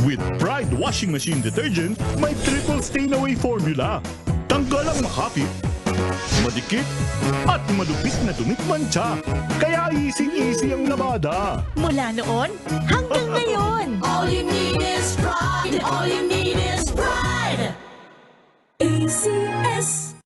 With Pride Washing Machine Detergent, may triple stain-away formula. Tanggal ang makapit, madikit, at malupit na dumit mancha. Kaya easy-easy ang labada. Mula noon hanggang ngayon. All you need is pride. All you need is pride. ACS.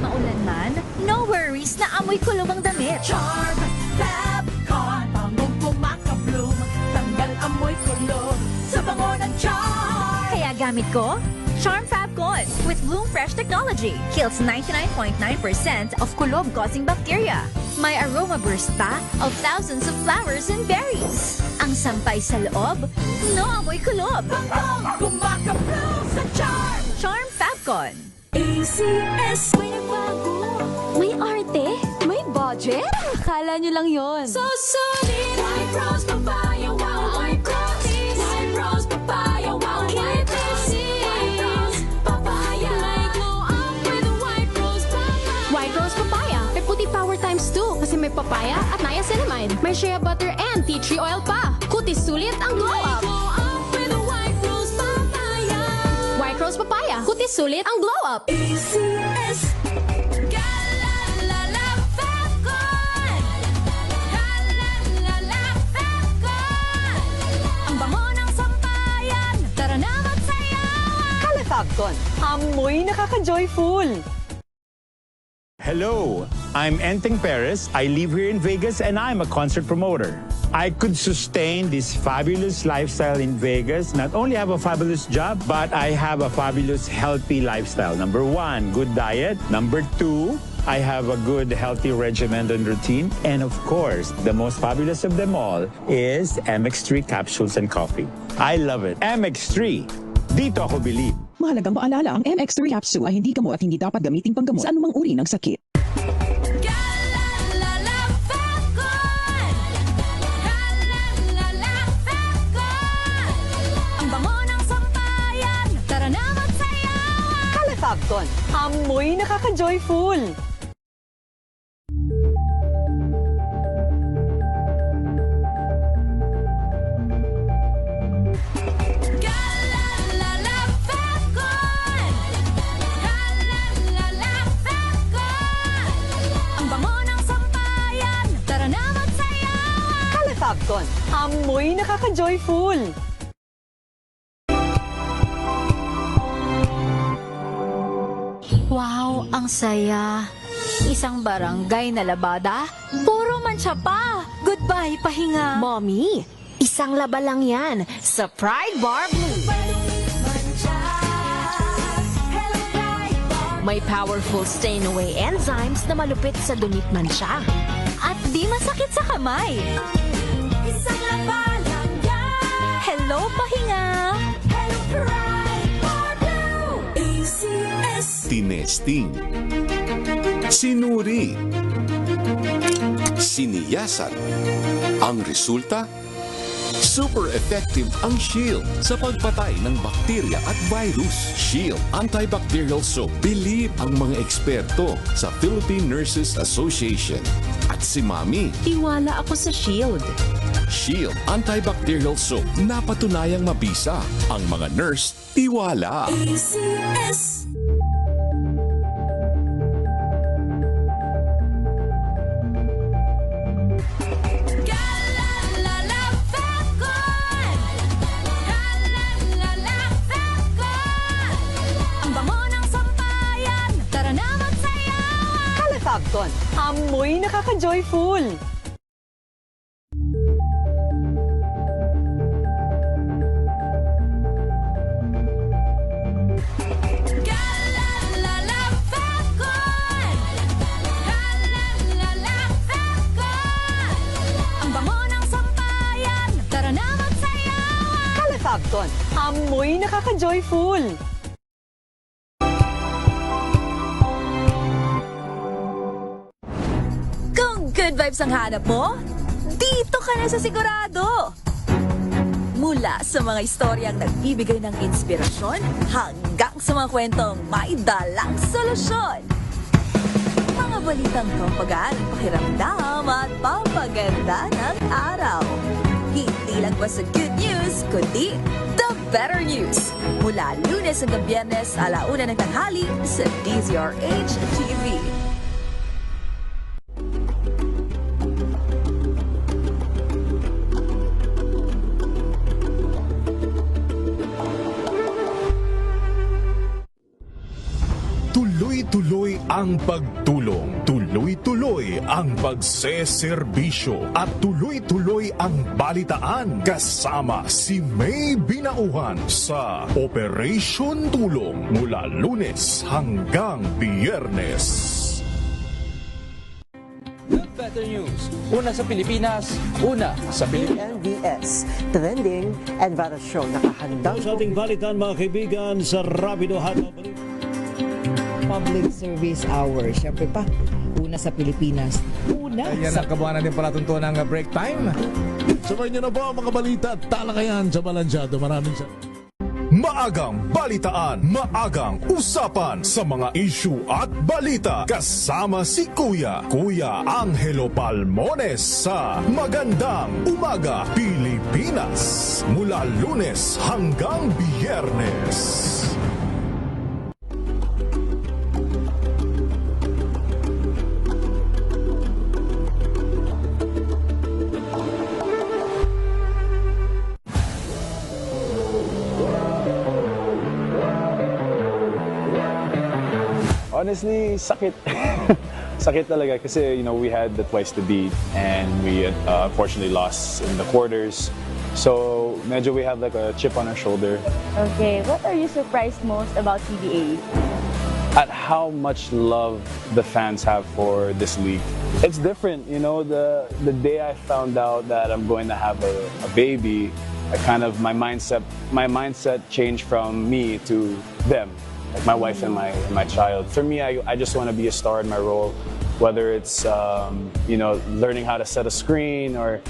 Maulan man, no worries na amoy kulog ang damit. Charm Fab Con. Pangungkong maka-bloom. Tanggal amoy kulog sa bango ng charm. Kaya gamit ko, Charm Fab Con with Bloom Fresh technology. Kills 99.9% of kulob-causing bacteria. May aroma burst pa of thousands of flowers and berries. Ang sampay sa loob, no amoy kulob. Pangungkong maka-bloom sa charm. Charm Fab Con. ACS. May nagbago. May arte? May budget? Akala nyo lang yon. So solid. White rose papaya. Wow. White rose. White rose papaya. Wow. White rose. White rose papaya. May glow up with white rose papaya. White Rose Papaya. May puti power times 2 kasi may papaya at niacinamide. May shea butter and tea tree oil pa. Kutis sulit ang glow May up. glow up with white rose papaya. White Rose Papaya. Kutis sulit ang glow up. ACS. Galalala Fabcon. Galalala Fabcon. Ang bango ng sampayan. Tara na magsayawan. Calefabcon, amoy nakaka-joyful. Hello, I'm Enteng Perez. I live here in Vegas and I'm a concert promoter. I could sustain this fabulous lifestyle in Vegas, not only have a fabulous job, but I have a fabulous healthy lifestyle. Number 1, good diet. Number 2, I have a good healthy regimen and routine. And of course, the most fabulous of them all is MX3 capsules and coffee. I love it. MX3, dito ako believe. Mahalagang paalala, ang MX3 capsule ay hindi gamot at hindi dapat gamitin panggamot sa anumang uri ng sakit. Galalala Fabcon. Galalala Fabcon. Ang bango ng sampayan. Tara na magsayawan. Calefabcon, amoy nakaka-joyful. Galalala Fabcon. Galalala Fabcon. Ang bango ng sampayan. Tara na magsayawan. Calefabcon, amoy nakaka-joyful. Wow, ang saya. Isang barangay na labada, puro mancha pa. Goodbye, pahinga. Mommy, isang laba lang yan sa Pride Bar Blue. May powerful stain-away enzymes na malupit sa dumit mancha. At di masakit sa kamay. Isang labalang yan. Hello, pahinga. Hello, Pride Bar Blue. ACS. Tinesting, sinuri, siniyasan. Ang resulta? Super effective ang Shield sa pagpatay ng bakterya at virus. Shield Antibacterial Soap. Believe ang mga eksperto sa Philippine Nurses Association. At si Mami. Tiwala ako sa Shield. Shield Antibacterial Soap. Napatunayang mabisa. Ang mga nurse, tiwala. ACS. Galalala Fabcon. Galalala Fabcon. Ang bango ng sampayan. Tara na magsayawan. Calefabcon, amoy nakaka-joyful. Galalala Fabcon. Galalala Fabcon. Ang bango ng sampayan. Tara na magsayawan. Calefabcon, amoy nakaka-joyful. Kung good vibes ang hanap mo, dito ka na sa sigurado. Mula sa mga istoryang nagbibigay ng inspirasyon hanggang sa mga kwentong may dalang solusyon. Mga balitang pampagaan, pakiramdam at pampaganda ng araw. Hindi lang basta good news, kundi the better news. Mula Lunes hanggang Biyernes, 1:00 ng tanghali sa DZRH TV. Tuloy-tuloy ang pagtulong, tuloy-tuloy ang pagseserbisyo, at tuloy-tuloy ang balitaan kasama si May Binauhan sa Operation Tulong mula Lunes hanggang Biyernes. Good Better News. Una sa Pilipinas, una sa Pilipinas. NBS, Trending and Viral Show. Nakahandang Sa ating balitan mga kaibigan sa Rapido Hataw Balik. Public Service Hour. Siyempre pa, una sa Pilipinas. Una Yan sa... ang kabuuan natin palatuntunan ng break time. Sabay niyo na po ang mga balita at talakayan sa Balansyado. Maraming salamat. Maagang balitaan, maagang usapan sa mga issue at balita kasama si Kuya Angelo Palmones sa Magandang Umaga Pilipinas mula Lunes hanggang Biyernes. Honestly, sakit. Sakit talaga kasi, we had the twice to beat and we unfortunately lost in the quarters. So, medyo we have like a chip on our shoulder. Okay, what are you surprised most about CBA? At how much love the fans have for this league. It's different, the day I found out that I'm going to have a baby, my mindset changed from me to them. Like my wife and my child. For me, I just want to be a star in my role, whether it's learning how to set a screen or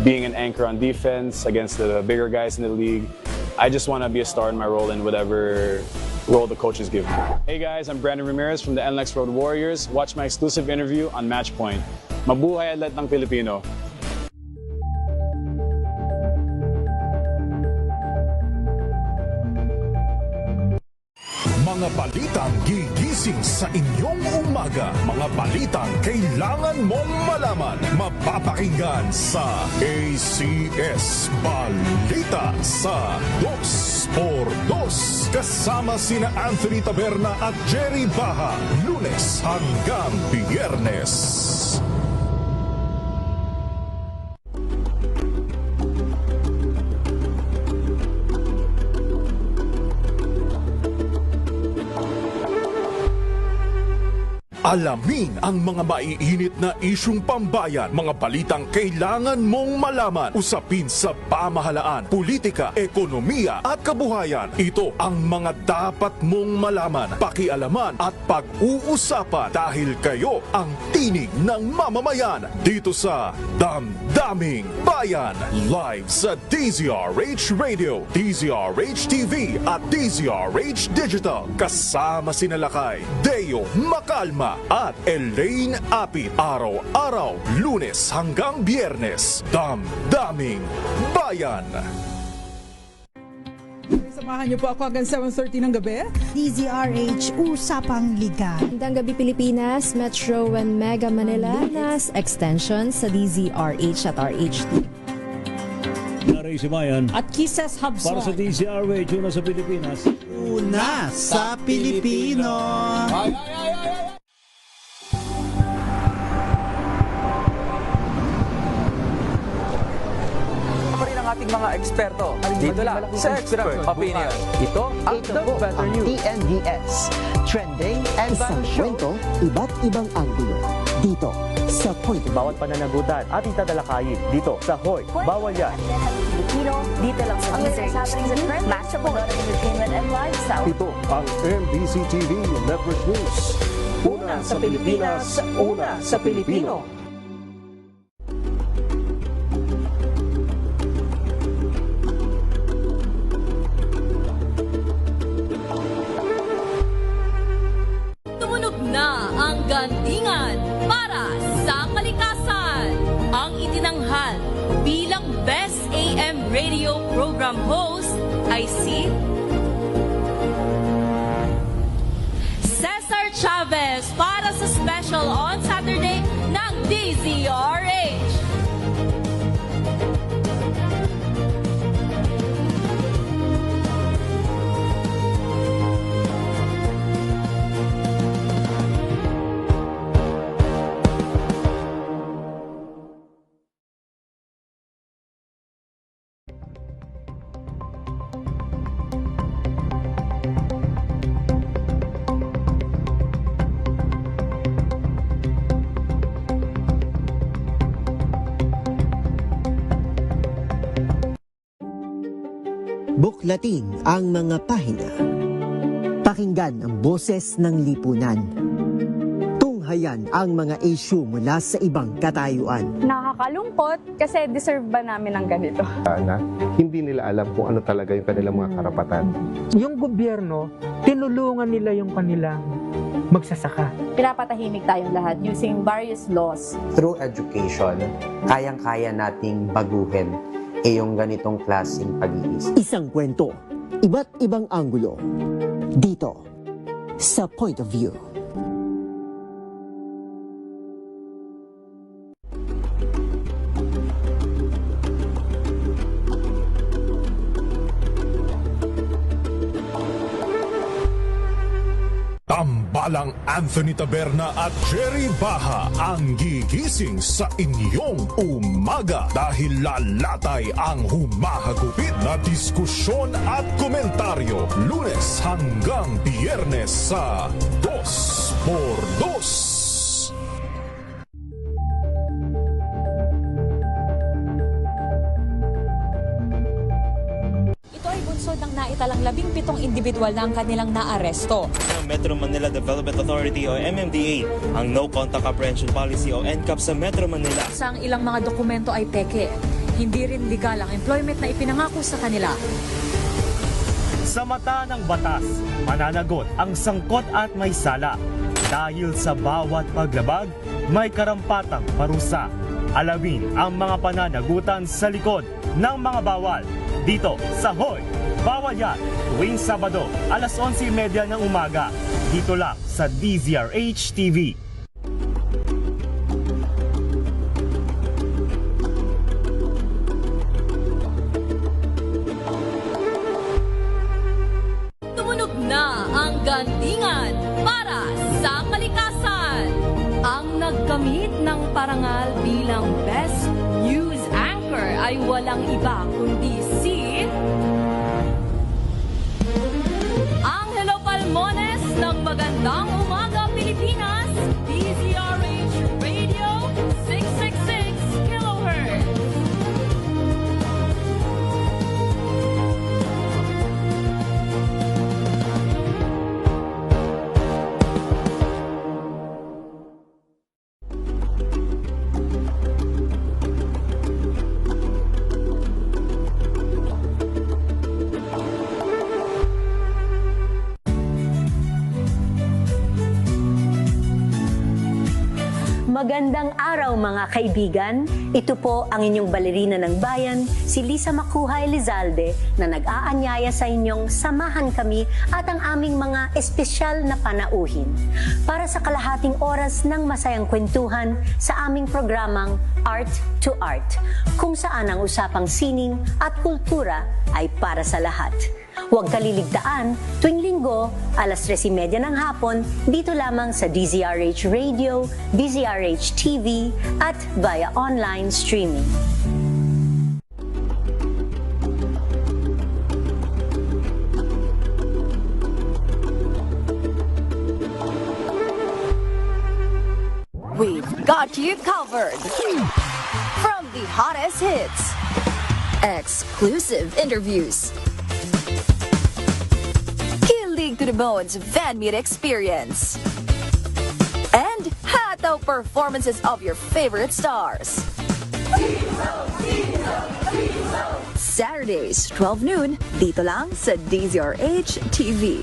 being an anchor on defense against the bigger guys in the league. I just want to be a star in my role in whatever role the coaches give me. Hey guys, I'm Brandon Ramirez from the NLEX Road Warriors. Watch my exclusive interview on Matchpoint. Mabuhay at lahat ng Pilipino. Mga balitang gigising sa inyong umaga. Mga balitang kailangan mong malaman. Mapapakinggan sa ACS Balita sa 2x2. Kasama sina Anthony Taberna at Jerry Baha. Lunes hanggang Biyernes. Alamin ang mga maiinit na isyung pambayan, mga balitang kailangan mong malaman, usapin sa pamahalaan, politika, ekonomiya at kabuhayan. Ito ang mga dapat mong malaman, pakialaman at pag-uusapan dahil kayo ang tinig ng mamamayan dito sa Damdaming Bayan. Live sa DZRH Radio, DZRH TV at DZRH Digital. Kasama sina Lakay, Deo Macalma at Elaine Apit. Araw-araw, Lunes hanggang Biyernes. Damdaming Bayan. Samahan niyo po ako hanggang 7:30 ng gabi. DZRH Usapang Liga. Magandang gabi Pilipinas, Metro and Mega Manila, nas extension sa DZRH at RHT. Naray si Mayan. At Kisses Hubson. Para sa DZRH, una sa Pilipinas. Una sa Pilipino. Ating mga eksperto. Dito lang sa Expert Opinion. Ito ang The Better News. TNVS, Trending and Viral Show. Kwento, iba't ibang anggulo. Dito, sa Point. Bawat pananagutan ating tatalakayin dito sa Hoy. Bawal yan. Filipino, dito lang sa DZRH TV, matchable entertainment and lifestyle. Ito ang MBC TV Network News. Una sa Pilipinas, una sa Pilipino. Tumunog na ang gandingan para sa kalikasan. Ang itinanghal bilang Best AM Radio Program program host ay si Cesar Chavez para sa special on Saturday ng DZRH. Buklatin ang mga pahina. Pakinggan ang boses ng lipunan. Tunghayan ang mga issue mula sa ibang katayuan. Nakakalungkot kasi deserve ba namin ng ganito? Na hindi nila alam kung ano talaga yung kanilang mga karapatan. Yung gobyerno, tinulungan nila yung kanilang magsasaka. Pinapatahimik tayong lahat using various laws. Through education, kayang-kaya nating baguhin yung ganitong klaseng pag-iisip. Isang kwento, iba't ibang anggulo. Dito, sa Point of View. Tambalang Anthony Taberna at Jerry Baha ang gigising sa inyong umaga dahil lalatay ang humahagupit na diskusyon at komentaryo Lunes hanggang Biyernes sa 2x2. Ng naitalang 17 individual na ang kanilang naaresto. Metro Manila Development Authority o MMDA ang No Contact Apprehension Policy o NCAP sa Metro Manila. Sa ilang mga dokumento ay peke. Hindi rin legal ang employment na ipinangako sa kanila. Sa mata ng batas, mananagot ang sangkot at may sala. Dahil sa bawat paglabag, may karampatang parusa. Alamin ang mga pananagutan sa likod ng mga bawal. Dito sa Hoy! Bawal yan, tuwing Sabado, alas 11:30 ng umaga. Dito lang sa DZRH TV. Tumunog na ang gandingan para sa kalikasan. Ang nagkamit ng parangal bilang Best News Anchor ay walang iba kundi si Angelo Palmones ng Magandang Umaga Pilipinas, DZRH Radio 666 kHz. Magandang araw mga kaibigan. Ito po ang inyong balerina ng bayan, si Lisa Makuha Elizalde na nag-aanyaya sa inyong samahan kami at ang aming mga espesyal na panauhin para sa kalahating oras ng masayang kwentuhan sa aming programang Art to Art, kung saan ang usapang sining at kultura ay para sa lahat. Huwag kaliligtaan, tuwing linggo, alas 3:30 ng hapon, dito lamang sa DZRH Radio, DZRH TV, at via online streaming. We've got you covered. From the hottest hits, exclusive interviews, kilig to the bones fan meet experience, and hataw performances of your favorite stars. Saturdays, 12 noon, dito lang sa DZRH TV.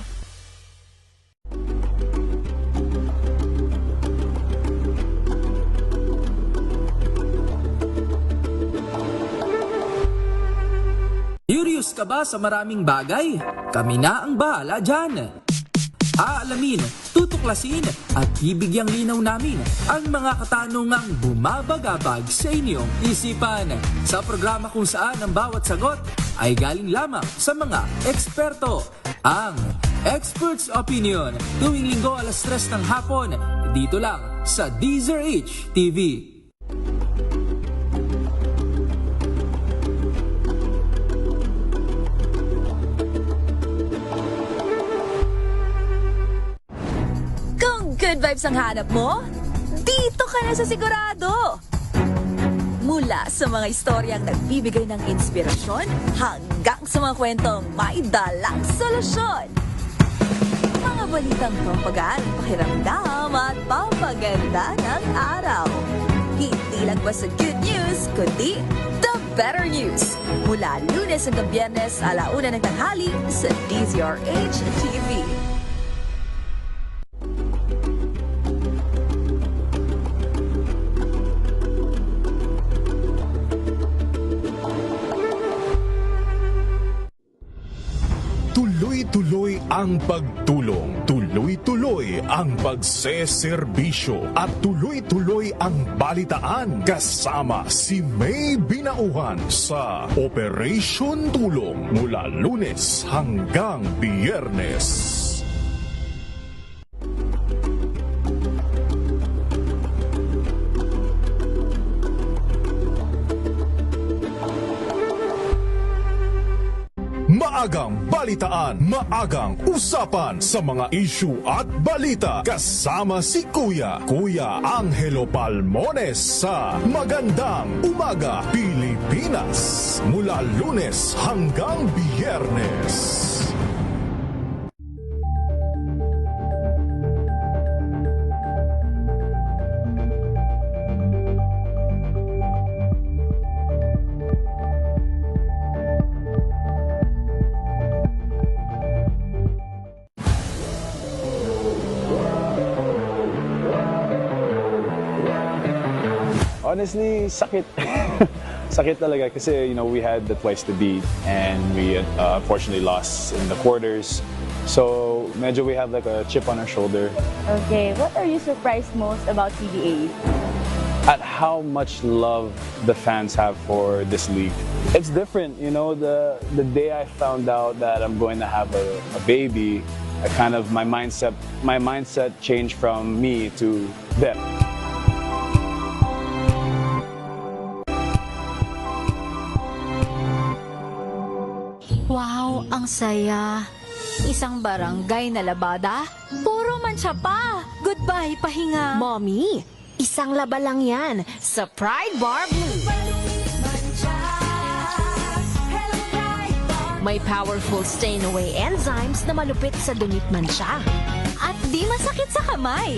ka ba sa maraming bagay? Kami na ang bahala dyan. Aalamin, tutuklasin at bibigyang linaw namin ang mga katanungang bumabagabag sa inyong isipan. Sa programa kung saan ang bawat sagot ay galing lamang sa mga eksperto. Ang Expert's Opinion, tuwing linggo alas 3 ng hapon, dito lang sa DZRH TV. Good vibes ang hanap mo? Dito ka na sa Sigurado! Mula sa mga istoryang nagbibigay ng inspirasyon hanggang sa mga kwentong may dalang solusyon. Mga balitang pampagaan, pakiramdam at pampaganda ng araw. Hindi lang basta good news, kundi the better news. Mula Lunes hanggang Biyernes, 1:00 ng tanghali sa DZRH TV. Tuloy-tuloy ang pagtulong, tuloy-tuloy ang pagseserbisyo at tuloy-tuloy ang balitaan kasama si May Binauhan sa Operation Tulong mula Lunes hanggang Biyernes. Maagang balitaan, maagang usapan sa mga issue at balita kasama si Kuya Angelo Palmones sa Magandang Umaga Pilipinas mula Lunes hanggang Biyernes. Honestly, sakit. Sakit talaga kasi, we had the twice to beat and we unfortunately lost in the quarters. So, medyo we have like a chip on our shoulder. Okay, what are you surprised most about PBA? At how much love the fans have for this league. It's different, the day I found out that I'm going to have a baby, my mindset changed from me to them. Wow, ang saya. Isang barangay na labada, puro mancha pa. Goodbye, pahinga. Mommy, isang laba lang yan sa Pride Bar Blue. May powerful stain-away enzymes na malupit sa dunit mancha. At di masakit sa kamay.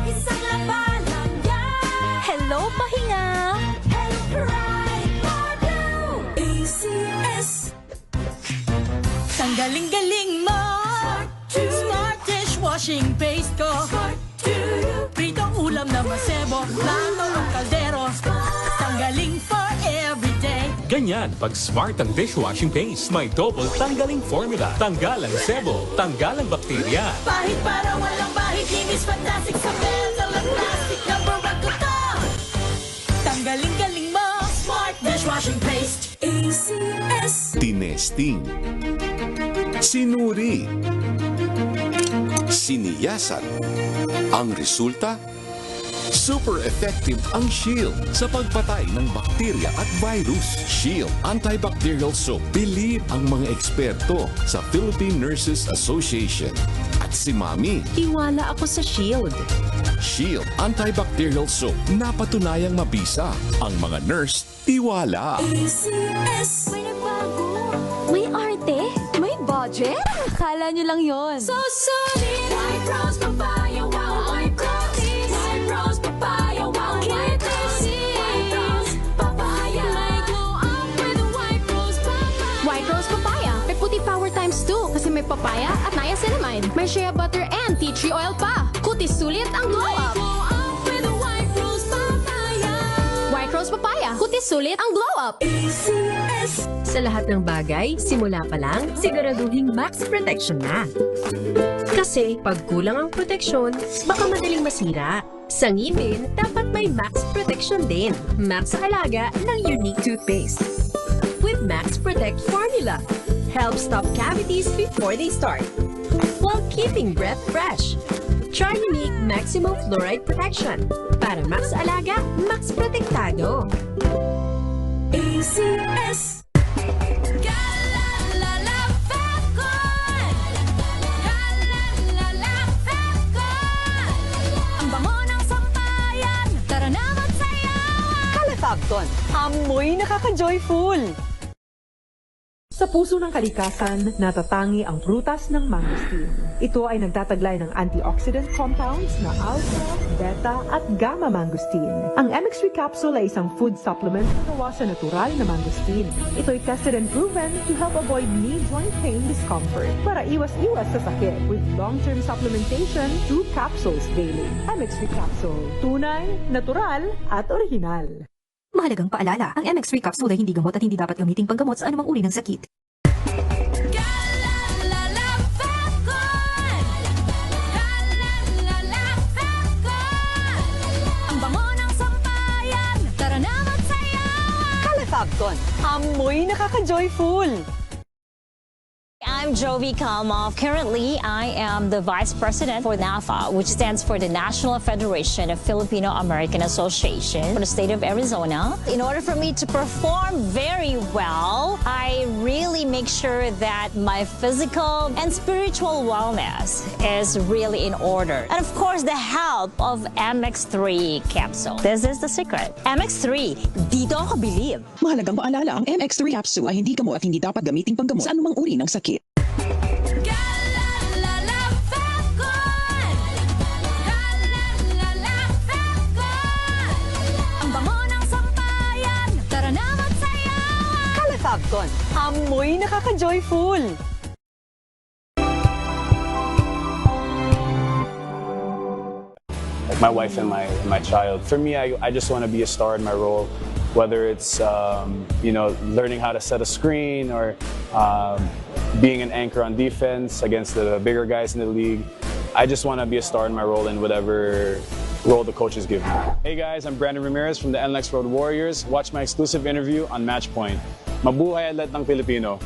Isang laba lang yan. Hello, pahinga. Hello, Pride Bar Blue. ACS. Ang galing-galing mo. Smart dishwashing paste ko. Pritong ulam na masebo. Plato ang kaldero. Tanggaling for everyday. Ganyan pag smart ang dishwashing paste. May double tanggaling formula. Tanggal ang sebo. Tanggal ang bakterya. Pahit para walang bahid. Linis fantastic sa metal at plastic. Number 1 ko to. Tanggaling-galing mo. Smart dishwashing paste. ACS. Tinesting. Sinuri. Siniyasan. Ang resulta? Super effective ang Shield sa pagpatay ng bakterya at virus. Shield Antibacterial Soap. Believe ang mga eksperto sa Philippine Nurses Association. At si Mami. Tiwala ako sa Shield. Shield Antibacterial Soap. Napatunayang mabisa. Ang mga nurse, tiwala. ACS. May nagbago. May arte. May budget. Akala nyo lang yon. So solid. White Rose Papaya. Wow, White Rose. White Rose Papaya. Wow, White Rose. White Rose Papaya. May glow up with White Rose Papaya. White Rose Papaya. May puti power times 2 kasi may papaya at niacinamide. May shea butter and tea tree oil pa. Kutis sulit ang glow up. May glow up with White Rose Papaya. White Rose Papaya. Kutis Kutis sulit ang glow up. Sa lahat ng bagay, simula pa lang, siguraduhin max protection na. Kasi pag kulang ang proteksyon, baka madaling masira. Sa ngipin, dapat may max protection din. Max sa alaga ng Unique Toothpaste. With Max Protect Formula, help stop cavities before they start, while keeping breath fresh. Try Unique Maximum Fluoride Protection. Para max alaga, max protektado. ACS. Ang bango ng sampayan, tara na magsayawan. Calefacton, amoy nakaka-joyful. Sa puso ng kalikasan, natatangi ang prutas ng mangosteen. Ito ay nagtataglay ng antioxidant compounds na alpha, beta at gamma mangosteen. Ang MX3 capsule ay isang food supplement na gawa sa natural na mangosteen. Ito ay tested and proven to help avoid knee joint pain discomfort para iwas-iwas sa sakit with long-term supplementation 2 capsules daily. MX3 capsule, tunay, natural at original. Mahalagang paalala, ang MX3 capsule ay hindi gamot at hindi dapat gamiting panggamot sa anumang uri ng sakit. Ang bango ng sampayan, tara na magsayawan. Calefacton, amoy nakaka-joyful. I'm Jovi Kalmov. Currently, I am the Vice President for NAFA, which stands for the National Federation of Filipino-American Association for the state of Arizona. In order for me to perform very well, I really make sure that my physical and spiritual wellness is really in order. And of course, the help of MX3 capsule. This is the secret. MX3, dito ako believe. Mahalagang paalala, ang MX3 capsule ay hindi gamot at hindi dapat gamiting panggamot sa anumang uri ng sakit. Ang bango ng sampayan, tara na magsayawan. Calefacton, amoy nakaka-joyful. Like my wife and my child. For me, I just want to be a star in my role, whether it's learning how to set a screen or being an anchor on defense against the bigger guys in the league. I just want to be a star in my role in whatever role the coaches give me. Hey guys, I'm Brandon Ramirez from the NLEX Road Warriors. Watch my exclusive interview on Matchpoint. Mabuhay at lahat ng Pilipino.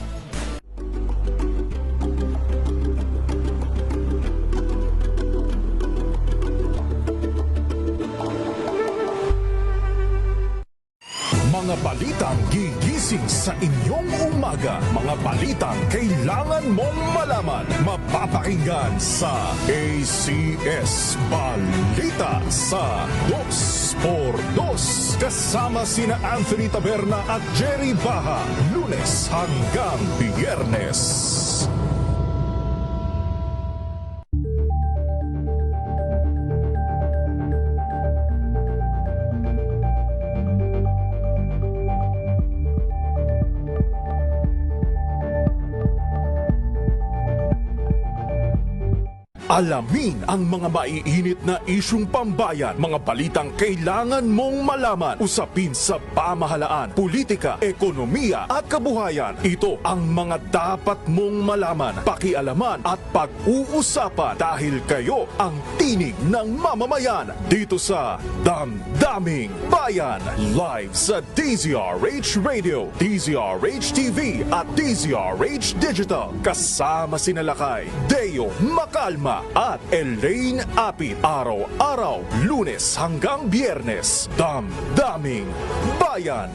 Mga balitang gigising sa inyong umaga. Mga balitang kailangan mong malaman. Mapapakinggan sa ACS Balita sa 2x2. Kasama sina Anthony Taberna at Jerry Baha. Lunes hanggang Biyernes. Alamin ang mga maiinit na isyung pambayan, mga balitang kailangan mong malaman, usapin sa pamahalaan, politika, ekonomiya at kabuhayan. Ito ang mga dapat mong malaman, pakialaman at pag-uusapan dahil kayo ang tinig ng mamamayan dito sa Damdaming Bayan. Live sa DZRH Radio, DZRH TV at DZRH Digital. Kasama sina Lakay, Deo Macalma at Elaine Apit. Araw-araw, Lunes hanggang Biyernes. Damdaming Bayan.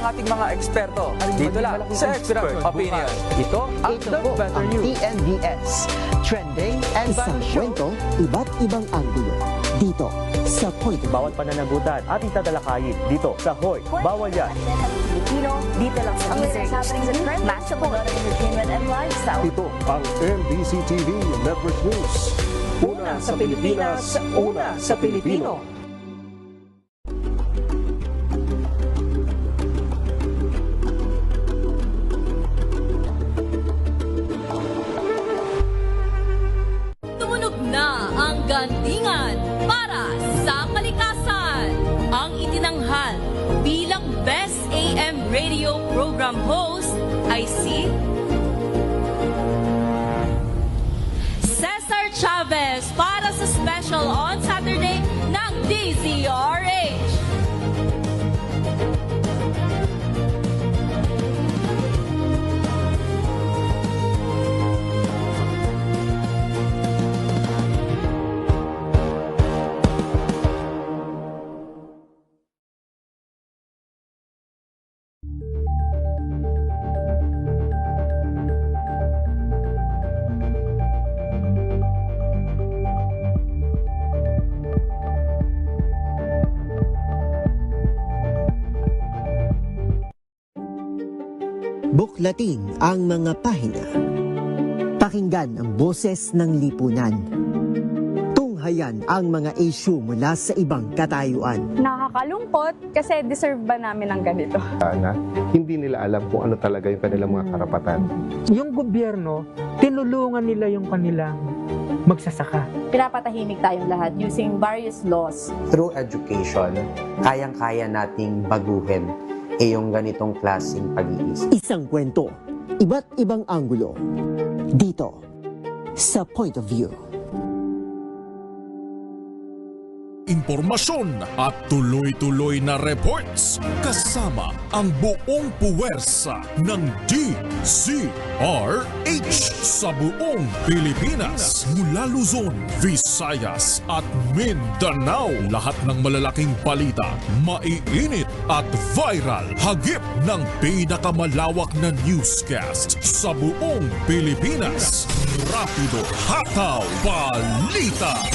Ating mga eksperto dito lang sa Expert Opinion. Ito ang The Better News. TNVS, trending and isang kwento, iba't ibang anggulo. Dito sa Point. Bawat pananagutan ating tatalakayin dito sa Hoy. Bawal yan. Filipino, dito lang sa DZRH. Matchable entertainment and lifestyle. Ito ang MBC TV Network News. Una sa Pilipinas, una sa Pilipino. Sandigan para sa kalikasan. Ang itinanghal bilang Best AM Radio Program Host ay si Cesar Chavez para sa special on Saturday ng DZRH. Buklatin ang mga pahina. Pakinggan ang boses ng lipunan. Tunghayan ang mga issue mula sa ibang katayuan. Nakakalungkot kasi deserve ba namin ng ganito? Na hindi nila alam kung ano talaga yung kanilang mga karapatan. Yung gobyerno, tinulungan nila yung kanilang magsasaka. Pinapatahimik tayong lahat using various laws. Through education, kayang-kaya nating baguhin yung ganitong klaseng pag-iisip. Isang kwento, iba't ibang anggulo. Dito, sa Point of View. Impormasyon at tuloy-tuloy na reports kasama ang buong puwersa ng DZRH sa buong Pilipinas mula Luzon, Visayas at Mindanao. Lahat ng malalaking balita, maiinit at viral. Hagip ng pinakamalawak na newscast sa buong Pilipinas. Rapido Hataw Balita.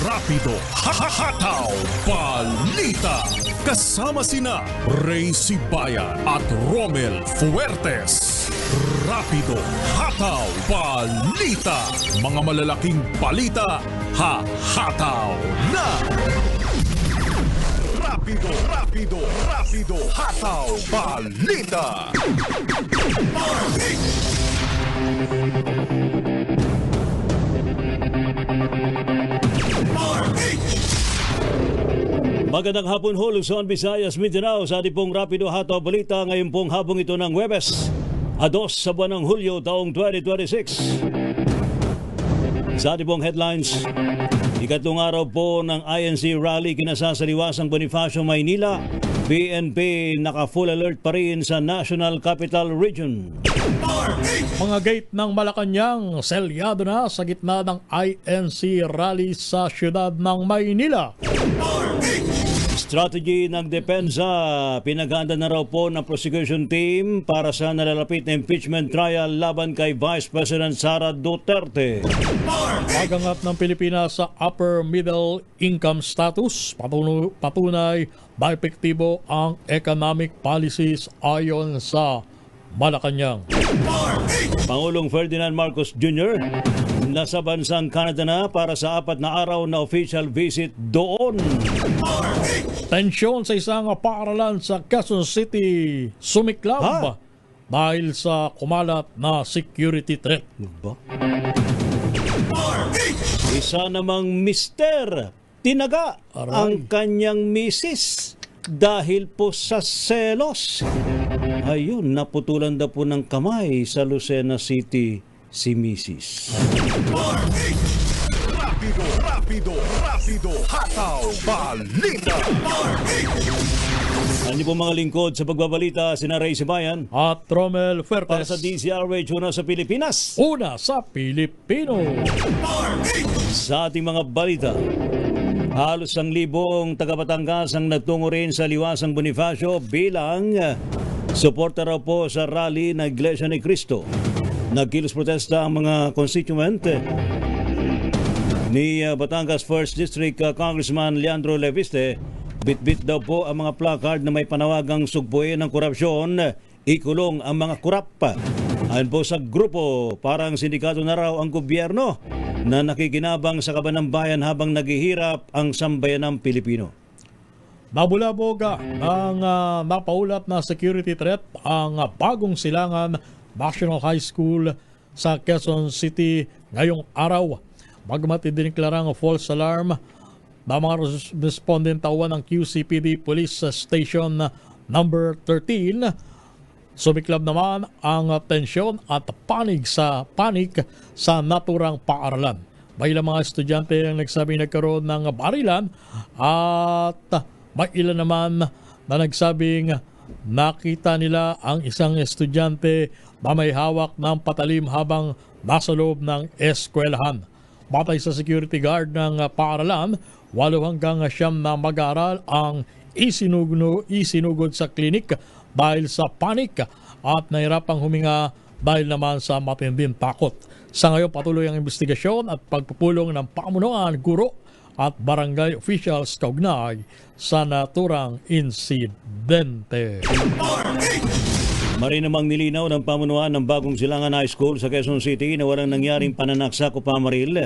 Rapido Hataw Balita. Kasama sina Ray Sibayan at Romel Fuertes. Rapido Hataw Balita. Mga malalaking balita, hahataw na! Rapido Hataw Balita. Magandang hapon ho, Luzon, Visayas, Mindanao sa ating pong Rapido Hataw Balita ngayong pong habong ito ng Huwebes, 2 sa buwan ng Hulyo taong 2026. Sa ating pong headlines, ikatlong araw po ng INC rally kinasasaliwasang Bonifacio, Maynila. PNP naka-full alert pa rin sa National Capital Region. Mga gate ng Malacanang selyado na sa gitna ng INC rally sa siyudad ng Maynila. Strategy ng depensa, pinaghanda na raw po ng prosecution team para sa nalalapit na impeachment trial laban kay Vice President Sara Duterte. Pagangat ng Pilipinas sa upper middle income status, patunay ba epektibo ang economic policies ayon sa Malacanang. Pangulong Ferdinand Marcos Jr. nasa bansang Canada na para sa 4 na araw na official visit doon. Tensyon sa isang paaralan sa Quezon City sumiklab dahil sa kumalat na security threat. Isa namang mister tinaga ang kanyang misis dahil po sa selos. Ayun, naputulan daw po ng kamay sa Lucena City si misis. Rapido Hataw Balita. Ano po mga lingkod sa pagbabalita, sina Ray Sibayan at Romel Fuertes para sa DZRH, una sa Pilipinas, una sa Pilipino. Sa ating mga balita, halos 1,000 taga Batangas ang nagtungo rin sa liwasang Bonifacio bilang suporta raw po sa rally na Iglesia ni Cristo. Nagkilos protesta ang mga constituent ni Batangas 1st District Congressman Leandro Leviste. Bit-bit daw po ang mga placard na may panawagang sugpuin ng korupsyon, ikulong ang mga kurap. Ayon po sa grupo, parang sindikato na raw ang gobyerno na nakikinabang sa kaban ng bayan habang naghihirap ang sambayanang Pilipino. Nabulabog ang napaulat na security threat ang bagong silangan National High School sa Quezon City ngayong araw. Bagamat idiniklarang false alarm na mga respondent tawan ng QCPD Police Station number 13, sumiklab naman ang tensyon at panik sa naturang paaralan. May ilang mga estudyante ang nagsabing nagkaroon ng barilan at may ilan naman na nagsabing nakita nila ang isang estudyante na may hawak ng patalim habang nasa loob ng eskwelahan. Batay sa security guard ng paaralan, 8 hanggang 9 na mag-aaral ang isinugod sa klinik dahil sa panik at nahirapang huminga dahil naman sa matinding takot. Sa ngayon patuloy ang investigasyon at pagpupulong ng pamunuan, guro at barangay officials kaugnay sa naturang insidente. Marinamang nilinaw ng pamunuan ng Bagong Silangan High School sa Quezon City na walang nangyaring pananaksak o pamaril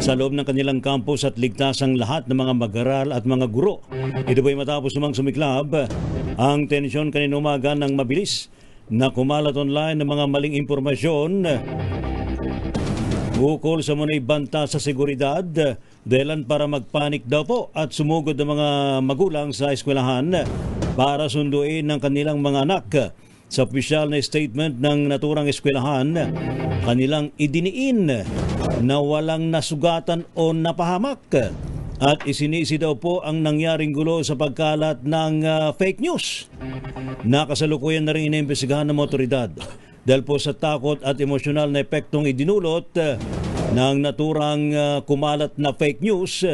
sa loob ng kanilang campus at ligtas ang lahat ng mga mag-aral at mga guro. Ito ba'y matapos namang sumiklab ang tensyon kanina umaga ng mabilis na kumalat online ng mga maling impormasyon ukol sa munay banta sa seguridad, dahilan para magpanik daw po at sumugod ng mga magulang sa eskwelahan para sunduin ng kanilang mga anak. Sa opisyal na statement ng naturang eskwelahan, kanilang idiniin na walang nasugatan o napahamak at isinisi daw po ang nangyaring gulo sa pagkalat ng fake news. Nakasalukuyan na rin inimbestigahan ng otoridad dahil po sa takot at emosyonal na epektong idinulot ng naturang kumalat na fake news.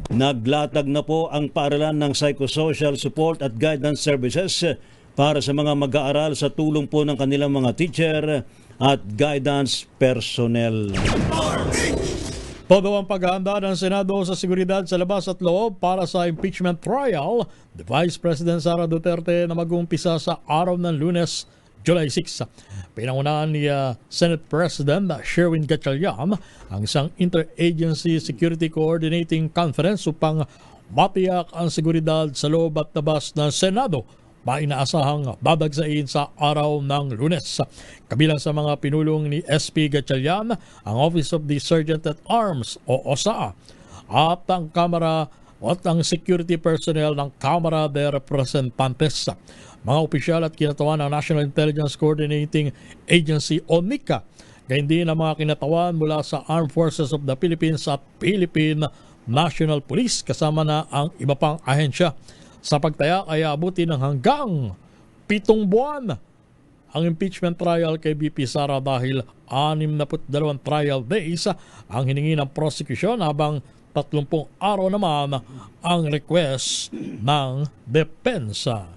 Naglatag na po ang paaralan ng psychosocial support at guidance services para sa mga mag-aaral sa tulong po ng kanilang mga teacher at guidance personnel. Todo ang paghahanda ng Senado sa seguridad sa labas at loob para sa impeachment trial, the Vice President Sara Duterte na mag-uumpisa sa araw ng Lunes, July 6. Pinangunahan ni Senate President Sherwin Gatchalian ang isang Interagency Security Coordinating Conference upang matiyak ang seguridad sa loob at labas ng Senado na inaasahang dadagsain sa araw ng Lunes. Kabilang sa mga pinulong ni SP Gatchalian ang Office of the Sergeant at Arms o OSA at ang Kamara at ang security personnel ng Kamara de Representantes. Mga opisyal at kinatawan ng National Intelligence Coordinating Agency o NICA. Gayun din ang mga kinatawan mula sa Armed Forces of the Philippines at Philippine National Police kasama na ang iba pang ahensya. Sa pagtaya ay abutin ng hanggang 7 buwan ang impeachment trial kay VP Sara dahil 62 trial days ang hiningi ng prosecution habang 30 araw naman ang request ng depensa.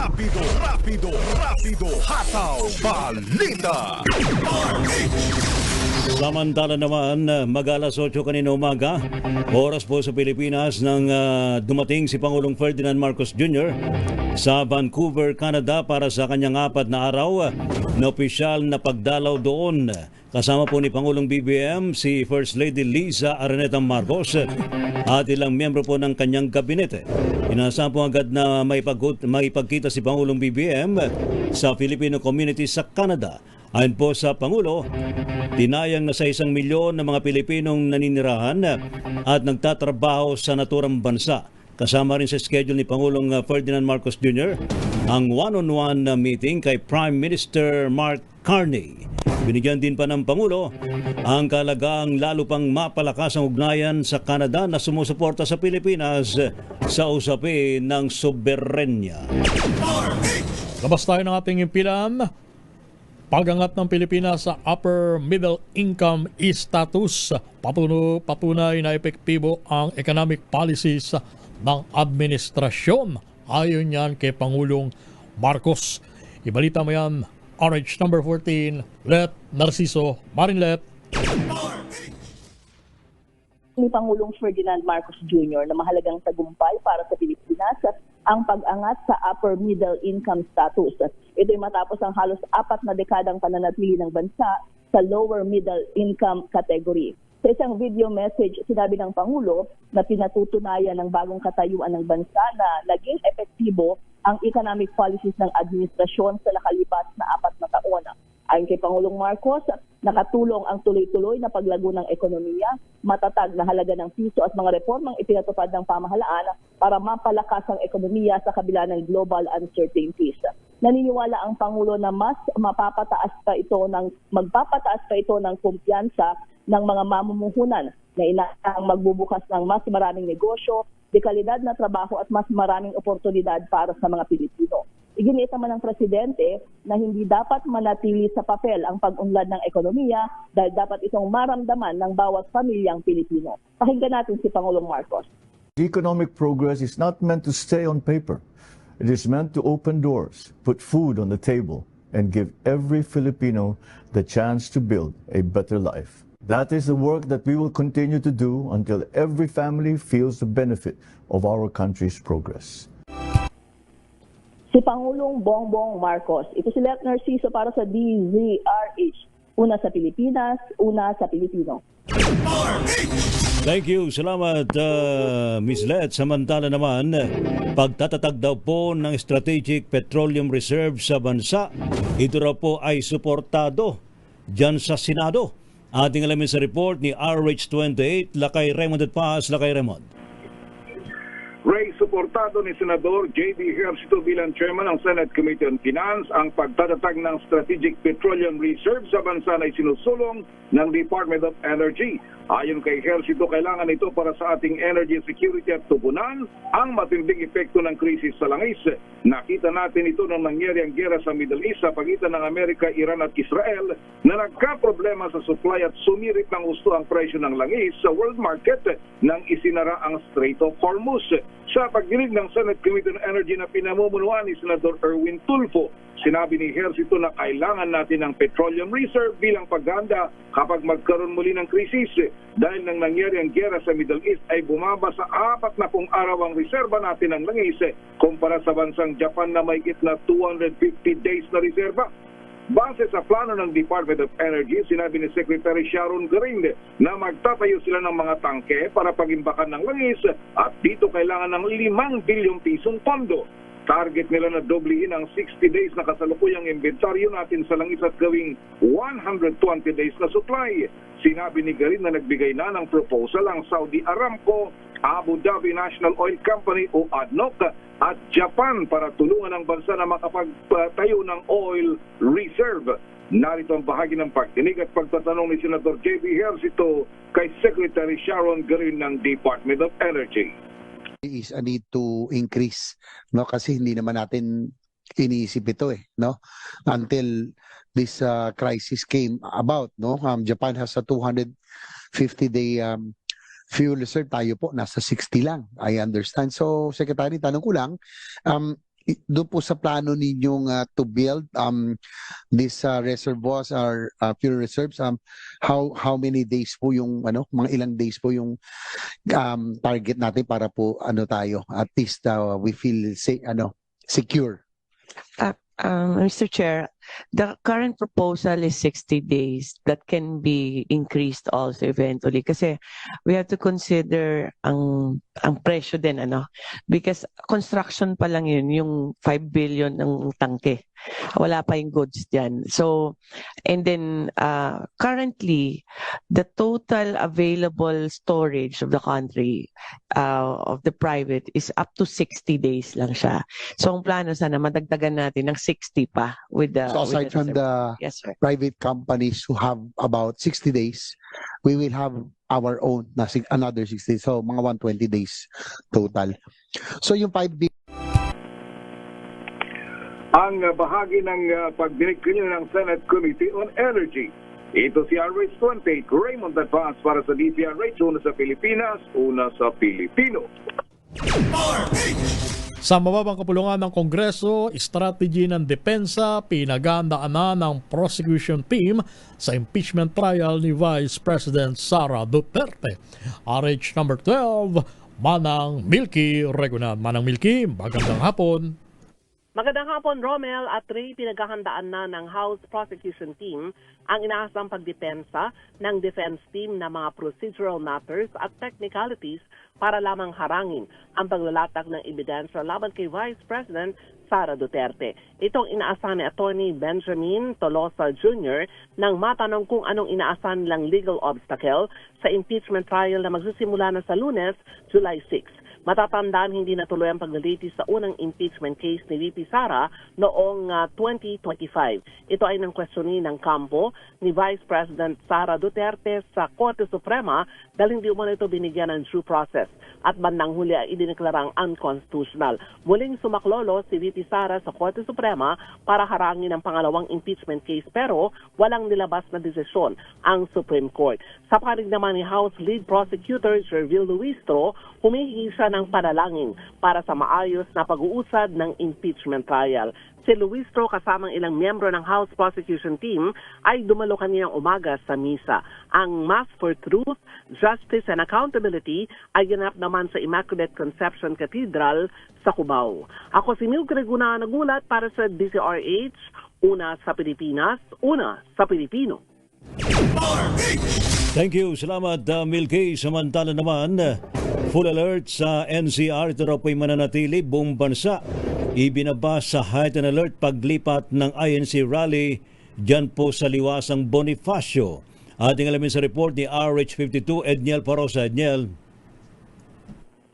Rapido, hataw, balita. Samantala naman, mag-alas 8 kanina umaga, oras po sa Pilipinas nang dumating si Pangulong Ferdinand Marcos Jr. sa Vancouver, Canada para sa kanyang 4 na araw na opisyal na pagdalaw doon. Kasama po ni Pangulong BBM si First Lady Liza Araneta Marcos at ilang miyembro po ng kanyang gabinete. Inaasahan po agad na maipagkita si Pangulong BBM sa Filipino community sa Canada. Ayon po sa Pangulo, tinayang na sa 1 milyon na mga Pilipinong naninirahan at nagtatrabaho sa naturang bansa. Kasama rin sa schedule ni Pangulong Ferdinand Marcos Jr. ang one-on-one meeting kay Prime Minister Mark Carney. Binigyan din pa ng Pangulo ang kalagaang lalo pang mapalakas ang ugnayan sa Canada na sumusuporta sa Pilipinas sa usapin ng soberenya. Labas tayo ng ating impilan. Pagangat ng Pilipinas sa upper middle income status, patunay na epektibo ang economic policies ng administrasyon. Ayon yan kay Pangulong Marcos. Ibalita mo yan, RH number 14, Let Narciso Marinlet. Ni Pangulong Ferdinand Marcos Jr. na mahalagang tagumpay para sa Pilipinas ang pag-angat sa upper middle income status. Ito ay matapos ang halos 4 na dekadang pananatili ng bansa sa lower middle income category. Sa isang video message, sinabi ng Pangulo na pinatutunayan ng bagong katayuan ng bansa na naging epektibo ang economic policies ng administrasyon sa nakalipas na 4 na taon. Ayon kay Pangulong Marcos, Nakatulong ang tuloy-tuloy na paglago ng ekonomiya, matatag na halaga ng piso at mga reformang ipinatupad ng pamahalaan para mapalakas ang ekonomiya sa kabila ng global uncertainties. Naniniwala ang Pangulo na mas magpapataas pa ito ng kumpiyansa ng mga mamumuhunan na inaasahang magbubukas ng mas maraming negosyo, dekalidad na trabaho at mas maraming oportunidad para sa mga Pilipino. Iginiit naman ng Presidente na hindi dapat manatili sa papel ang pag-unlad ng ekonomiya dahil dapat itong maramdaman ng bawat pamilyang Pilipino. Pakinggan natin si Pangulong Marcos. Economic progress is not meant to stay on paper. It is meant to open doors, put food on the table, and give every Filipino the chance to build a better life. That is the work that we will continue to do until every family feels the benefit of our country's progress. Si Pangulong Bongbong Marcos. Ito si Let Narciso para sa DZRH. Una sa Pilipinas, una sa Pilipino. Thank you. Salamat, Ms. Let. Samantala naman, pagtatatag daw po ng Strategic Petroleum Reserve sa bansa, ito raw po ay suportado dyan sa Senado. Ating alamin sa report ni RH28, Lakay Raymond at Paz. Lakay Raymond. Ray, suportado ni Senador J.D. Ejercito bilang Chairman ng Senate Committee on Finance ang pagtatatag ng Strategic Petroleum Reserve sa bansa na isinusulong ng Department of Energy. Ayon kay Ejercito, kailangan ito para sa ating energy security at tugunan ang matinding epekto ng krisis sa langis. Nakita natin ito nang nangyari ang giyera sa Middle East sa pagitan ng Amerika, Iran at Israel na nagka-problema sa supply at sumirit ng gusto ang presyo ng langis sa world market nang isinara ang Strait of Hormuz. Sa pagdinig ng Senate Committee on Energy na pinamumunuan ni Senador Erwin Tulfo, sinabi ni Ejercito na kailangan natin ng petroleum reserve bilang paghahanda kapag magkaroon muli ng krisis. Dahil nang nangyari ang giyera sa Middle East ay bumaba sa 40 araw ang reserba natin ng langis kumpara sa bansang Japan na may na 250 days na reserba. Base sa plano ng Department of Energy, sinabi ni Secretary Sharon Garinde na magtatayo sila ng mga tangke para pagimbakan ng langis at dito kailangan ng 5 bilyong pisong pondo. Target nila na doblehin ang 60 days na kasalukuyang inventaryo natin sa langis at gawing 120 days na supply. Sinabi ni Garin na nagbigay na ng proposal ang Saudi Aramco, Abu Dhabi National Oil Company o ADNOC at Japan para tulungan ang bansa na makapagtayo ng oil reserve. Narito ang bahagi ng pagdinig at pagtatanong ni Senator J.B. Ejercito kay Secretary Sharon Garin ng Department of Energy. Is a need to increase, no, kasi hindi naman natin iniisip ito no, until this crisis came about, no. Japan has a 250-day fuel reserve, tayo po nasa 60 lang, I understand. So Secretary, tanong ko lang, doon po sa plano ninyong to build these reservoirs or fuel reserves, how many days po yung mga ilang days po yung target natin para po tayo at least we feel secure. Mr. Chair, the current proposal is 60 days. That can be increased also eventually kasi we have to consider ang presyo din because construction pa lang yun, yung 5 billion ng tangke. Wala pa yung goods diyan. So, and then currently the total available storage of the country of the private is up to 60 days lang siya. So, ang plano sana madagdagan natin ng 60 pa with the so aside from the private companies who have about 60 days, we will have our own another 60. So mga 120 days total. So yung 5 billion ang bahagi ng pagdinig kanina ng Senate Committee on Energy. Ito si RH28, Raymond Advance para sa DPRH, una sa Pilipinas, una sa Pilipino. Sa mababang kapulungan ng Kongreso, strategy ng depensa, pinagandaan na ng prosecution team sa impeachment trial ni Vice President Sara Duterte. RH number 12, Manang Milky Regunan. Manang Milky, magandang hapon. Magandang hapon, Romel at Ray. Pinaghahandaan na ng House Prosecution Team ang inaasang pagdepensa ng defense team na mga procedural matters at technicalities para lamang harangin ang paglalatag ng ebidensya laban kay Vice President Sara Duterte. Itong inaasahan ni Attorney Benjamin Tolosa Jr. nang matanong kung anong inaasahan nilang legal obstacle sa impeachment trial na magsisimula na sa Lunes, July 6. Matatandaan hindi natuloy ang paglilitis sa unang impeachment case ni VP Sara noong 2025. Ito ay nang questionin ng kampo ni Vice President Sara Duterte sa Korte Suprema dahil hindi umano ito binigyan ng due process at bandang huli ay idineklarang unconstitutional. Muling sumaklolo si VP Sara sa Korte Suprema para harangin ang pangalawang impeachment case pero walang nilabas na desisyon ang Supreme Court. Sa panig naman ni House Lead Prosecutor Jervil Luistro, humihingi siya ng panalangin para sa maayos na pag-uusad ng impeachment trial. Si Luistro kasamang ilang miyembro ng House Prosecution Team ay dumalo kaninang umaga sa misa. Ang Mass for Truth, Justice and Accountability ay ginanap naman sa Immaculate Conception Cathedral sa Cubao. Ako si Mildred Guna, nagulat para sa DZRH, una sa Pilipinas, una sa Pilipino. Thank you. Salamat, Milky. Samantala naman, full alert sa NCR. Ito raw po'y mananatili buong bansa. Ibinaba sa heightened alert paglipat ng INC rally dyan po sa liwasang Bonifacio. Ating alamin sa report ni RH52, Edniel Parosa. Edniel.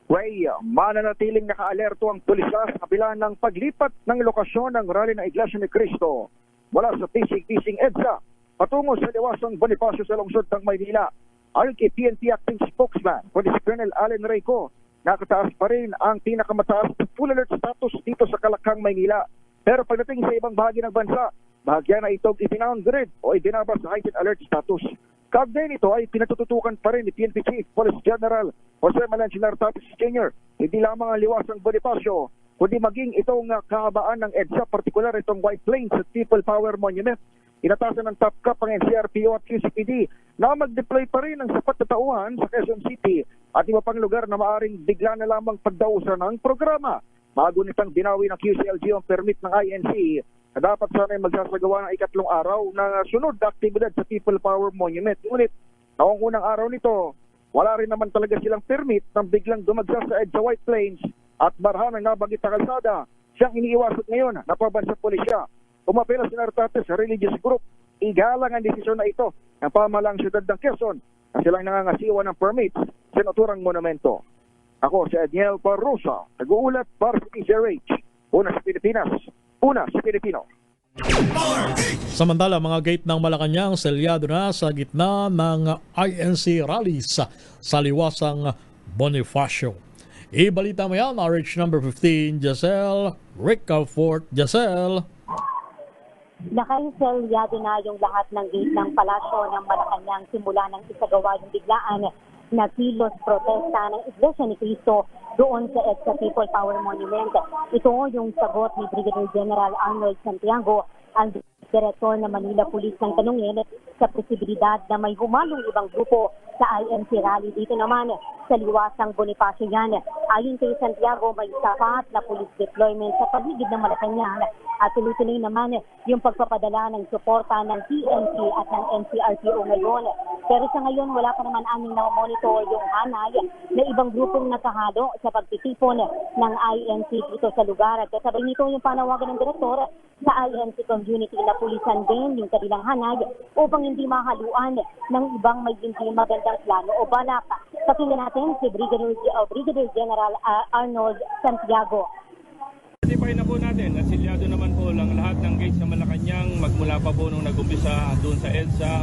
Ray, mananatiling naka-alerto ang pulisya sa kabila ng paglipat ng lokasyon ng rally ng Iglesia ni Cristo mula sa Tising EDSA patungo sa liwasang Bonifacio sa lungsod ng Maynila. Ayon kay PNP Acting Spokesman, Police Colonel Allen Reyco, nakataas pa rin ang pinakamataas full alert status dito sa Kalakang, Maynila. Pero pagdating sa ibang bahagi ng bansa, bahagya na itong ipinowngrade o ibinaba sa heightened alert status. Kaugnay nito ay pinatututukan pa rin ni PNP Chief Police General Jose Malanchinar Tapis Jr. Hindi lamang ang liwasang Bonifacio, kundi maging itong kahabaan ng EDSA, partikular itong White Plains at People Power Monument. Inatasan ng top cap ang NCRPO at QCPD na mag-deploy pa rin ng sapat na tauhan sa Quezon City at iba pang lugar na maaring bigla na lamang pagdausan ng programa. Bago nitang binawi ng QCLG ang permit ng INC na dapat sana ay magsasagawa ng ikatlong araw na sunod na aktibidad sa People Power Monument. Ngunit, noong unang araw nito, wala rin naman talaga silang permit nang biglang dumagsa sa EDSA White Plains at barhan ng nabanggit na kalsada. Siyang iniiwasot ngayon na pabansa pulisya. Umapela si Nartates sa religious group. Igalang ang desisyon na ito ng pamahalang siyudad ng Quezon na silang nangangasiwa ng permits sa naturang monumento. Ako si Edniel Parrosa, nag-uulat para sa DZRH. Una sa Pilipinas, una sa Pilipino. Samantala, mga gate ng Malacanang selyado na sa gitna ng INC rallies sa liwasang Bonifacio. Ibalita mo yan, RH number 15, Giselle Ricafort. Giselle. Nakainselyado na yung lahat ng gate ng palasyo ng Malacanang simula ng isagawa yung biglaan na kilos protesta ng Iglesia ni Cristo doon sa EDSA People Power Monument. Ito yung sagot ni Brigadier General Arnold Santiago, ang Direktor ng Manila Police ng tanungin sa posibilidad na may humalong ibang grupo sa INC rally. Dito naman sa liwasang Bonifacio yan. Ayon kay Santiago, may sapat na police deployment sa paligid ng Malacanang at tuloy-tuloy naman yung pagpapadala ng suporta ng PNP at ng NCRPO ngayon. Pero sa ngayon, wala pa naman aming na-monitor yung hanay na ibang grupong nakahalo sa pagtitipon ng INC dito sa lugar. At kasabay nito yung panawagan ng Direktor sa INC community na pulisan din yung kanilang hanay upang hindi mahaluan ng ibang may hindi magandang plano o balak. Pakinggan natin si Brigadier General Arnold Santiago. Certify na po natin, nasilyado naman po lang lahat ng gates sa Malacanang magmula pa po nung nag-umpisa doon sa EDSA.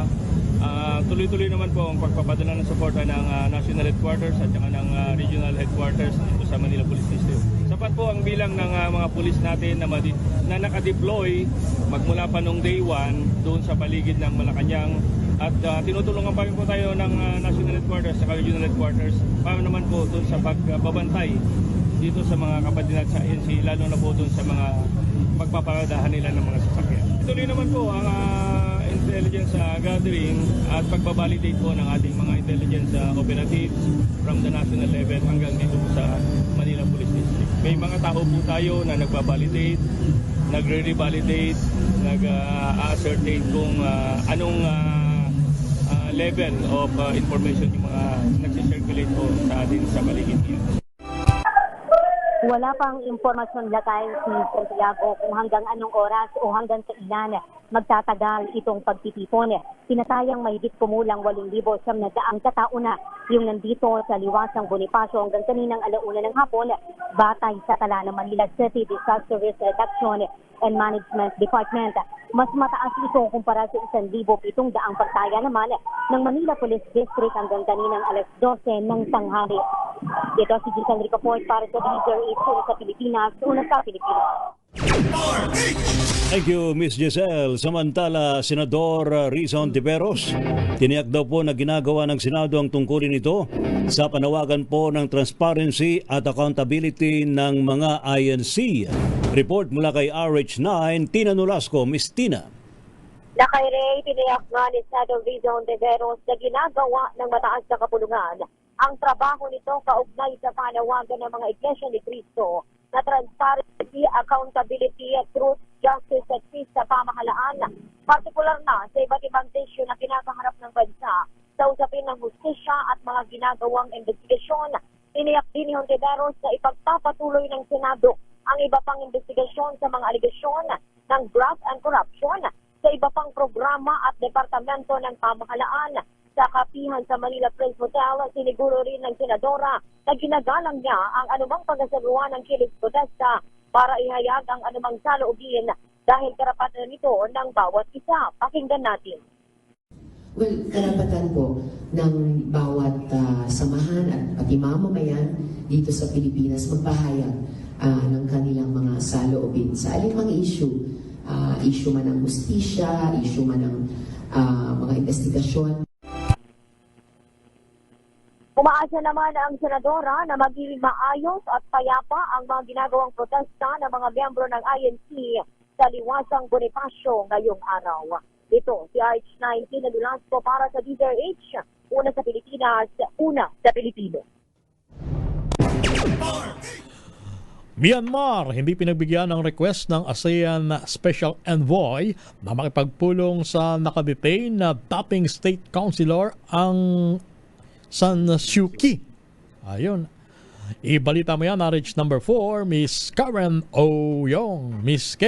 Tuloy-tuloy naman po ang pagpapadala ng suporta ng National Headquarters at saka ng Regional Headquarters dito sa Manila Police District. Sapat po ang bilang ng mga pulis natin na nakadeploy magmula pa nung day 1 doon sa paligid ng Malacanang. At tinutulungan pa rin po tayo ng National Headquarters at Regional Headquarters para naman po doon sa pagbabantay dito sa mga kapatid natin sa ANC, lalo na po doon sa mga pagpaparadahan nila ng mga sasakyan. Ituloy naman po ang intelligence gathering at pagbabalidate po ng ating mga intelligence operatives from the national level hanggang dito sa Manila Police District. May mga tao po tayo na nagbabalidate, nagre-revalidate, nag-ascertain kung anong level of information yung mga nagsisirculate po sa atin sa paligid niya. Wala pang impormasyon lakay si Santiago kung hanggang anong oras o hanggang kailan magtatagal itong pagtitipon. Pinatayang mahigit kumulang 8,700 katao na yung nandito sa liwasang Bonifacio hanggang kaninang 1:00 ng hapon batay sa tala ng Manila City Disaster Risk Reduction and Management Department. Mas mataas ito kumpara sa 1,700 pagtaya naman ng Manila Police District hanggang kaninang 12:00 ng tanghali. Ito si Giselle Ricoport para sa DZRH sa Pilipinas, una sa Pilipinas. Thank you, Miss Giselle. Samantala, Senador Rizon Tiveros, tiniyak daw po na ginagawa ng Senado ang tungkulin ito sa panawagan po ng transparency at accountability ng mga INC. Report mula kay RH9, Tina Nolasco. Miss Tina. Lakay Ray, tiniyak nga ni Senador Rizon Tiveros na ginagawa ng mataas na kapulungan ang trabaho nito kaugnay sa panawagan ng mga Iglesia ni Cristo na transparency, accountability, truth, justice at peace sa pamahalaan, partikular na sa iba't ibang issue na kinakaharap ng bansa sa usapin ng hustisya at mga ginagawang investigasyon. Iniyak din ni Hontiveros na ipagpapatuloy ng Senado ang iba pang investigasyon sa mga aligasyon ng graft and corruption sa iba pang programa at departamento ng pamahalaan. Sa kapihan sa Manila Prince Hotel, siniguro rin ng Senadora na ginagalang niya ang anumang pagkasaluhan ng kilig protesta para ihayag ang anumang saloobin dahil karapatan nito ng bawat isa. Pakinggan natin. Well, karapatan po ng bawat samahan at pati mamamayan dito sa Pilipinas magpahayag ng kanilang mga saloobin sa alinmang issue. Issue man ng hustisya, issue man ng mga investigasyon. Umaasa naman ang Senadora na magiging maayos at payapa ang mga ginagawang protesta ng mga miyembro ng INC sa liwasang Bonifacio ngayong araw. Ito, si RH9 Tina Nolasco para sa DZRH, una sa Pilipinas, una sa Pilipino. Myanmar, hindi pinagbigyan ng request ng ASEAN Special Envoy na makipagpulong sa nakadetain na dating State Councilor ang San Suu Kyi. Ayun. Ibalita mo yan, RH number 4, Miss Karen Oyong. Miss K.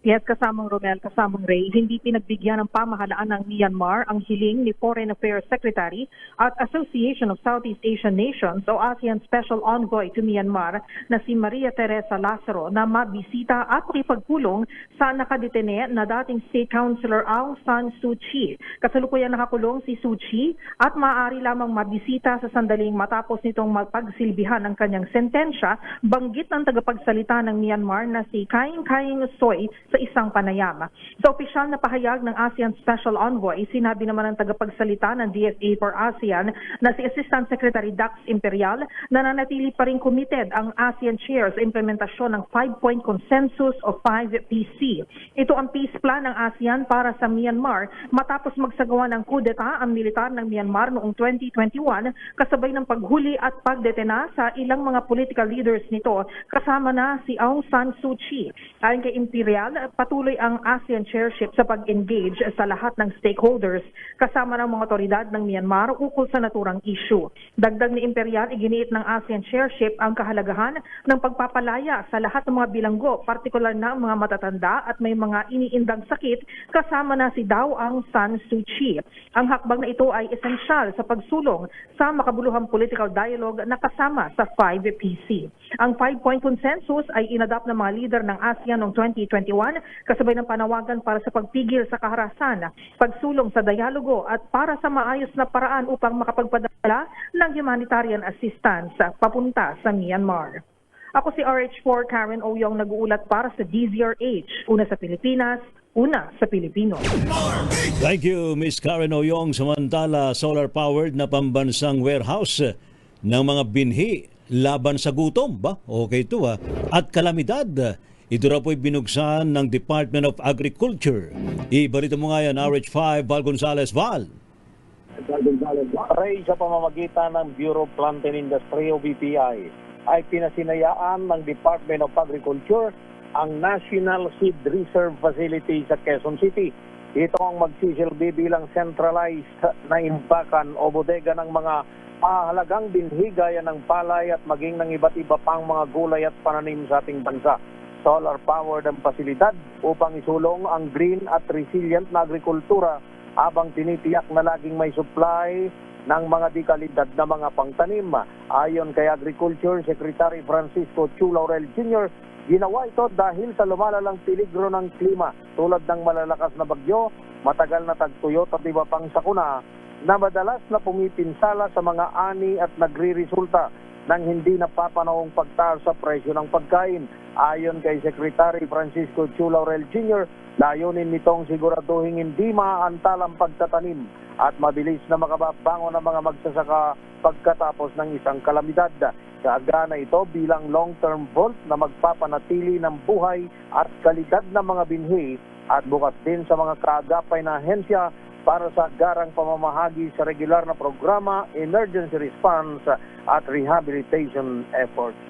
Yes, kasamang Romel, kasamang Ray, hindi pinagbigyan ng pamahalaan ng Myanmar ang hiling ni Foreign Affairs Secretary at Association of Southeast Asian Nations o ASEAN Special Envoy to Myanmar na si Maria Teresa Lazaro na mabisita at makipagpulong sa nakadetene na dating State Councilor Aung San Suu Kyi. Kasalukuyan nakakulong si Suu Kyi at maaari lamang mabisita sa sandaling matapos nitong mapagsilbihan ang kanyang sentensya, banggit ng tagapagsalita ng Myanmar na si Kaing Soy sa isang panayam. Sa opisyal na pahayag ng ASEAN Special Envoy, sinabi naman ng tagapagsalita ng DFA for ASEAN na si Assistant Secretary Dax Imperial na nanatili pa rin committed ang ASEAN Chair sa implementasyon ng 5-point consensus o 5PC. Ito ang peace plan ng ASEAN para sa Myanmar matapos magsagawa ng kudeta ang militar ng Myanmar noong 2021 kasabay ng paghuli at pagdetena sa ilang mga political leaders nito kasama na si Aung San Suu Kyi. Ayon kay Imperial, patuloy ang ASEAN chairship sa pag-engage sa lahat ng stakeholders kasama ng mga otoridad ng Myanmar ukol sa naturang issue. Dagdag ni Imperial, iginiit ng ASEAN chairship ang kahalagahan ng pagpapalaya sa lahat ng mga bilanggo, partikular na ang mga matatanda at may mga iniindang sakit kasama na si Aung San Suu Kyi. Ang hakbang na ito ay esensyal sa pagsulong sa makabuluhang political dialogue na kasama sa 5PC. Ang 5-point consensus ay inadapt ng mga leader ng ASEAN noong 2021 kasabay ng panawagan para sa pagpigil sa kaharasan, pagsulong sa dialogo at para sa maayos na paraan upang makapagpadala ng humanitarian assistance papunta sa Myanmar. Ako si RH4 Karen Oyong nag-uulat para sa DZRH, una sa Pilipinas, una sa Pilipino. Thank you, Miss Karen Oyong. Samantala, solar-powered na pambansang warehouse ng mga binhi laban sa gutom ba? Okay ito at kalamidad. Ito raw po'y binuksan ng Department of Agriculture. Ibalita mo nga yan, RH5, Val Gonzalez. Val. Ray, sa pamamagitan ng Bureau of Plant and Industry o BPI, ay pinasinayaan ng Department of Agriculture ang National Seed Reserve Facility sa Quezon City. Ito ang magsisilbi bilang centralized na imbakan o bodega ng mga mahalagang binhi gaya ng palay at maging ng iba't iba pang mga gulay at pananim sa ating bansa. Solar-powered ang pasilidad upang isulong ang green at resilient na agrikultura habang tinitiyak na laging may supply ng mga dekalidad na mga pangtanim. Ayon kay Agriculture Secretary Francisco Chu Laurel Jr., ginawa ito dahil sa lumalalang peligro ng klima tulad ng malalakas na bagyo, matagal na tagtuyot at iba pang sakuna na madalas na pumipinsala sa mga ani at nagre-resulta ng hindi napapanahong pagtaas sa presyo ng pagkain. Ayon kay Secretary Francisco Chu Laurel Jr., layunin nitong siguraduhin hindi maaantala ang pagtatanim at mabilis na makababangon ang mga magsasaka pagkatapos ng isang kalamidad. Kaagana ito bilang long-term vault na magpapanatili ng buhay at kalidad ng mga binhi at bukas din sa mga kaagapay na ahensya para sa garang pamamahagi sa regular na programa, emergency response at rehabilitation efforts.